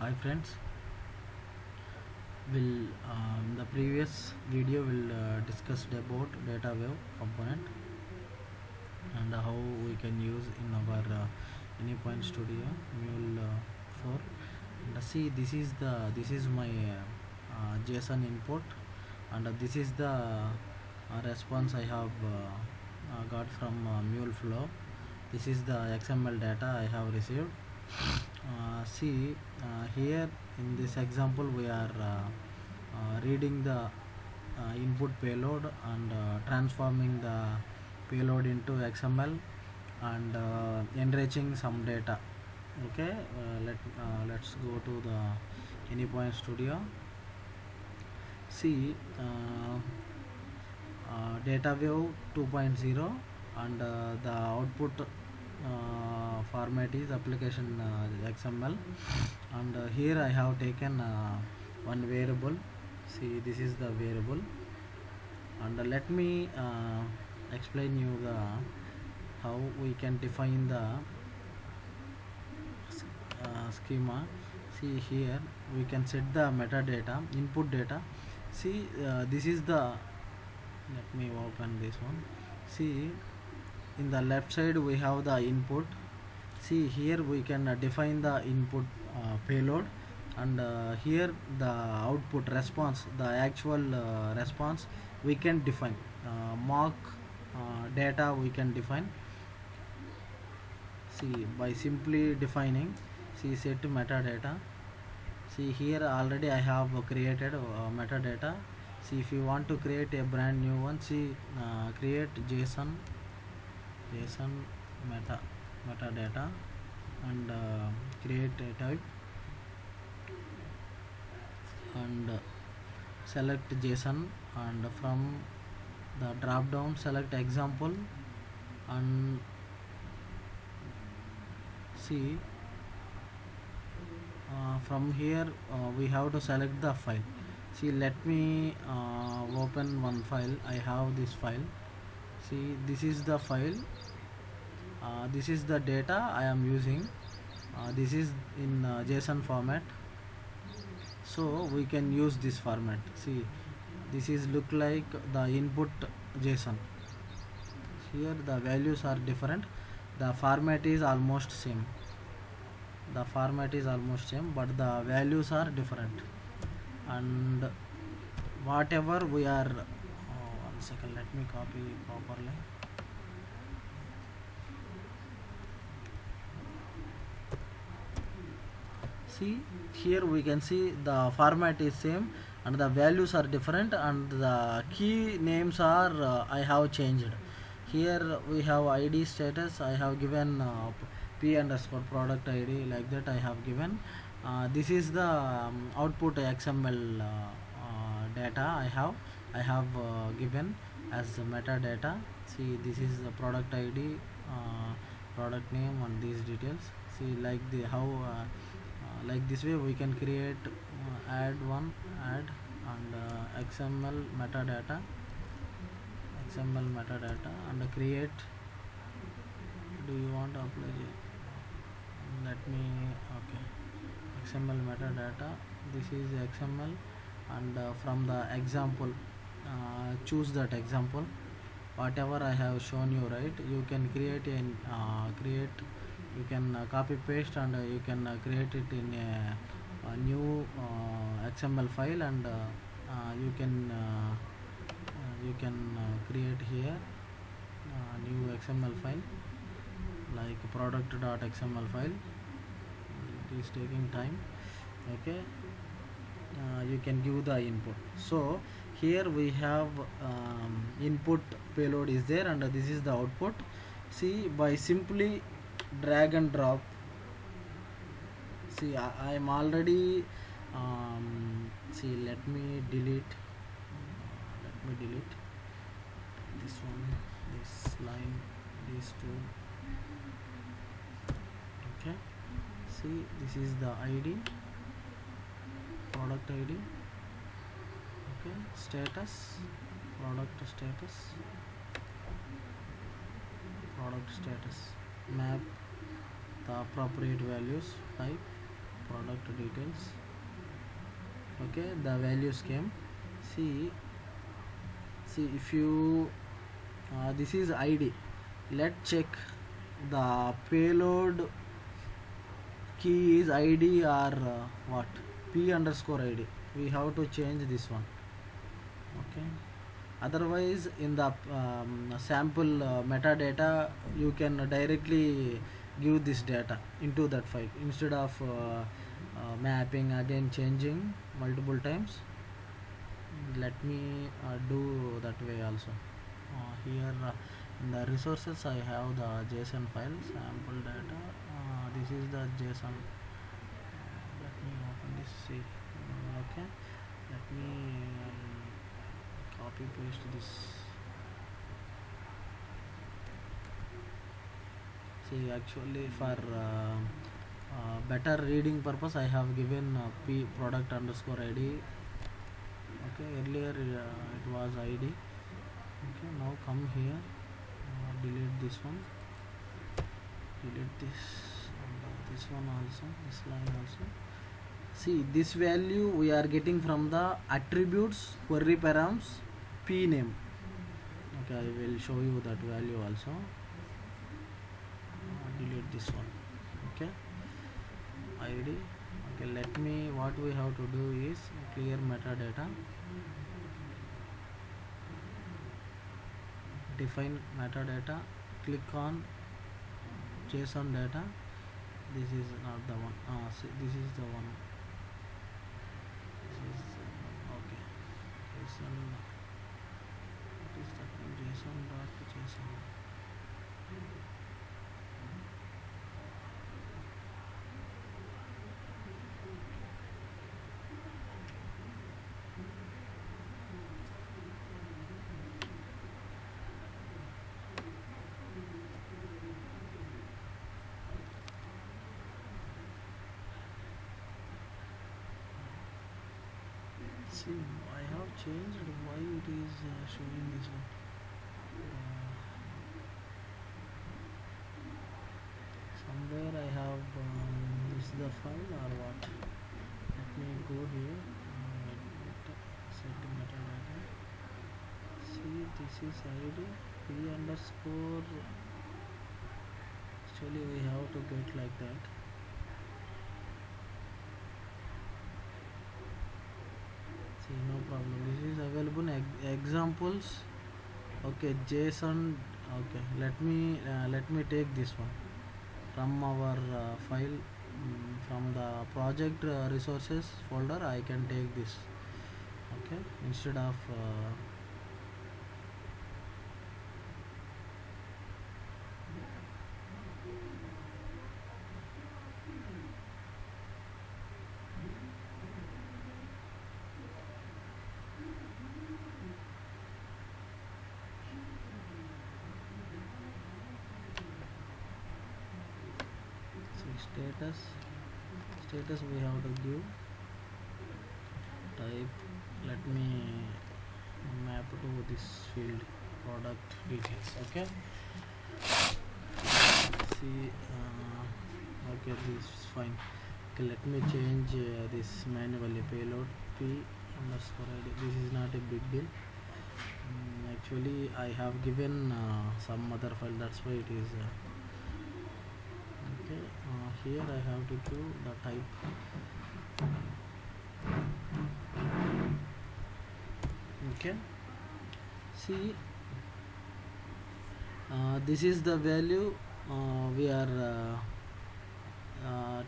Hi friends, will the previous video will discussed about data wave component and how we can use in our Anypoint Studio Mule 4. And see, this is my JSON input, and this is the response I have got from MuleFlow. This is the XML data I have received. See, here in this example we are reading the input payload and transforming the payload into XML and enriching some data. Okay, let's go to the Anypoint Studio. See, data wave 2.0, and the output format is application XML, and here I have taken one variable. See, this is the variable, and let me explain you the how we can define the schema. See, here we can set the metadata input data. See, this is the, let me open this one. See, in the left side we have the input. See, here we can define the input payload, and here the output response, the actual response we can define. Mock data we can define. See, by simply defining, see, set metadata. See, here already I have created metadata. See, if you want to create a brand new one, see, create JSON metadata, and create a type, and select JSON, and from the drop down select example, and see, from here we have to select the file. See, let me open one file. I have this file. See, this is the file. This is the data I am using. This is in JSON format, so we can use this format. See, this is look like the input JSON. Here the values are different, the format is almost same, but the values are different. And whatever we are one second, let me copy properly. See, here we can see the format is same and the values are different, and the key names are I have changed. Here we have ID status, I have given p underscore product ID, like that I have given. This is the output XML data I have given as metadata. See, this is the product ID, product name, and these details. See, like the how like this way we can create add, and XML metadata, and create. Do you want to apply it? Let me, okay, XML metadata. This is XML, and from the example, choose that example whatever I have shown you, right? You can create you can copy paste, and you can create it in a new XML file, and you can create here new XML file like product.xml file. It is taking time. Okay, you can give the input. So here we have input payload is there, and this is the output. See, by simply drag and drop. See, I am already see, let me delete this one, this line, these two. Okay, see, this is the ID, product ID. Okay, status, product status, map the appropriate values, type product details. Okay, the values came. See, if you this is id. Let's check the payload key is id or what, p underscore id. We have to change this one. Okay, otherwise in the sample metadata you can directly give this data into that file instead of mapping again, changing multiple times. Let me do that way also. Here in the resources I have the json file sample data. This is the json. Let me open this. See, okay, let me copy paste this. See, actually for better reading purpose I have given p product underscore id. Okay, earlier it was id. Okay, now come here, delete this one, delete this, and this one also, this line also. See, this value we are getting from the attributes query params p name. Okay, I will show you that value also. Delete this one. Okay, id. Okay, let me, what we have to do is clear metadata, define metadata, click on json data. This is not the one. See, this is the one. This is okay, json. What is that one? json.json. See, I have changed. Why it is showing this one? Somewhere I have this is the file or what? Let me go here. Set metadata. See, this is id p underscore. Actually, we have to get like that. No problem, this is available examples. Okay, json. Okay, let me take this one from our file, from the project resources folder. I can take this. Okay, instead of 6 status we have to give type. Let me map to this field product details. Okay, see, okay, this is fine. Okay, let me change this manually. Payload p underscore id. This is not a big deal. Actually I have given some other file, that's why it is okay. Here I have to give the type. Okay, see, this is the value we are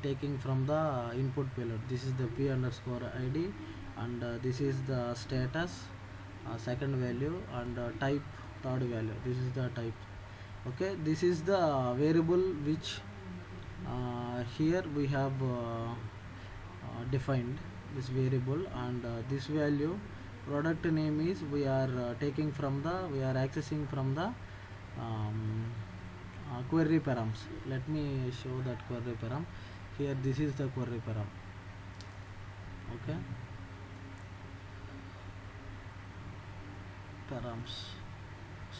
taking from the input payload. This is the p underscore id, and this is the status, second value, and type, third value. This is the type. Okay, this is the variable which here we have defined this variable, and this value product name is we are taking from the, we are accessing from the query params. Let me show that query param here. This is the query param. Okay, params.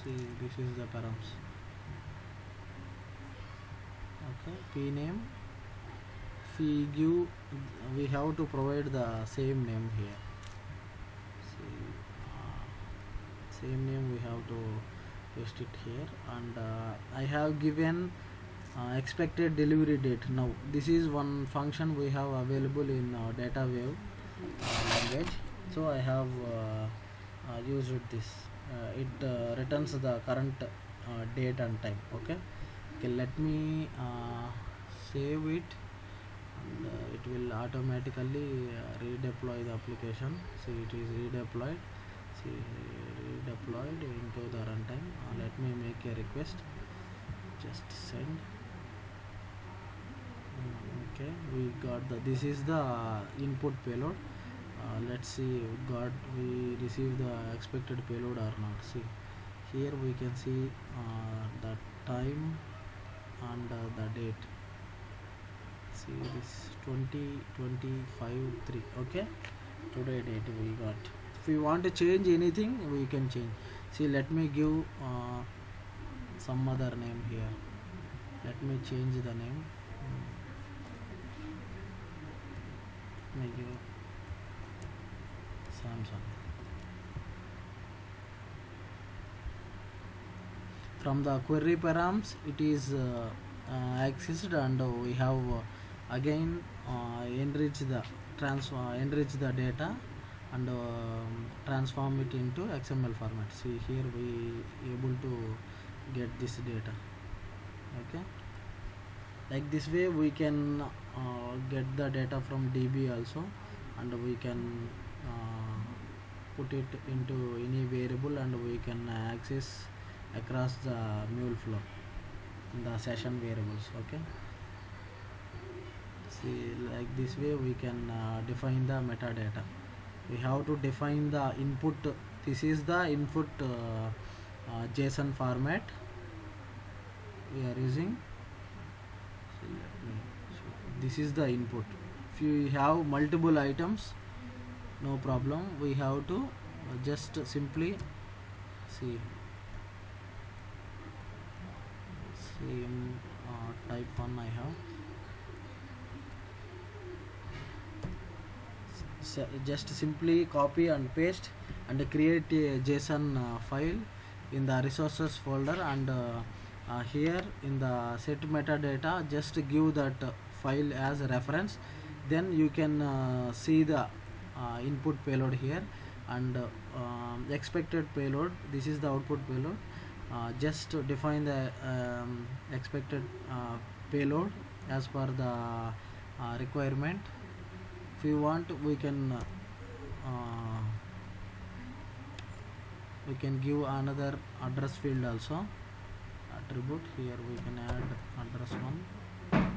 See, this is the params. Okay, p name, we have to provide the same name here. See, same name we have to paste it here, and I have given expected delivery date. Now this is one function we have available in data wave language, so I have used this. It returns the current date and time. Okay, let me save it, and it will automatically redeploy the application. See, it is redeployed. See, redeployed into the runtime. Let me make a request. Just send. Okay, we got the, this is the input payload. Let's see, we received the expected payload or not. See, here we can see the time and the date. See, this 2025 3. Okay, today date we got. If we want to change anything, we can change. See, let me give some other name here. Let me change the name. Let me give Samsung. From the query params, it is accessed, and we have again enrich the data and transform it into XML format. See, here we able to get this data. Okay, like this way we can get the data from DB also, and we can put it into any variable, and we can access across the MuleFlow in the session variables. Okay, see, like this way we can define the metadata. We have to define the input. This is the input JSON format we are using. This is the input. If you have multiple items, no problem, we have to just simply see same type 1 I have. So just simply copy and paste and create a JSON file in the resources folder, and here in the set metadata just give that file as a reference. Then you can see the input payload here, and expected payload. This is the output payload. Just define the expected payload as per the requirement. If you want, we can give another address field also, attribute. Here we can add address 1.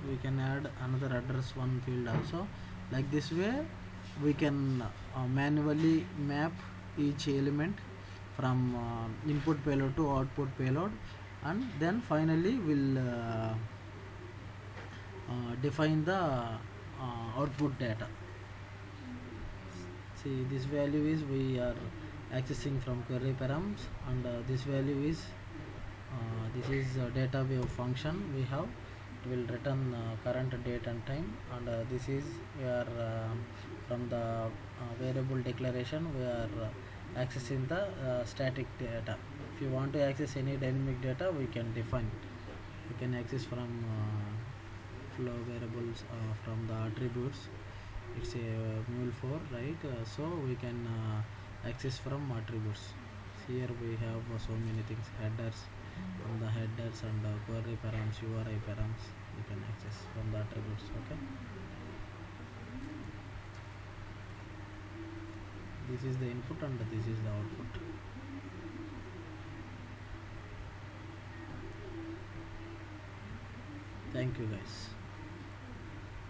We can add another address 1 field also. Like this way we can manually map each element from input payload to output payload, and then finally we'll define the output data. See, this value is we are accessing from query params, and this value is this is data wave function we have. It will return current date and time, and this is we are from the variable declaration we are accessing the static data. If you want to access any dynamic data, we can define. We can access from flow variables, from the attributes. It's a Mule4, right? So we can access from attributes. Here we have so many things, headers. From the headers and query params, URI params, we can access from the attributes. Okay, this is the input and this is the output. Thank you guys.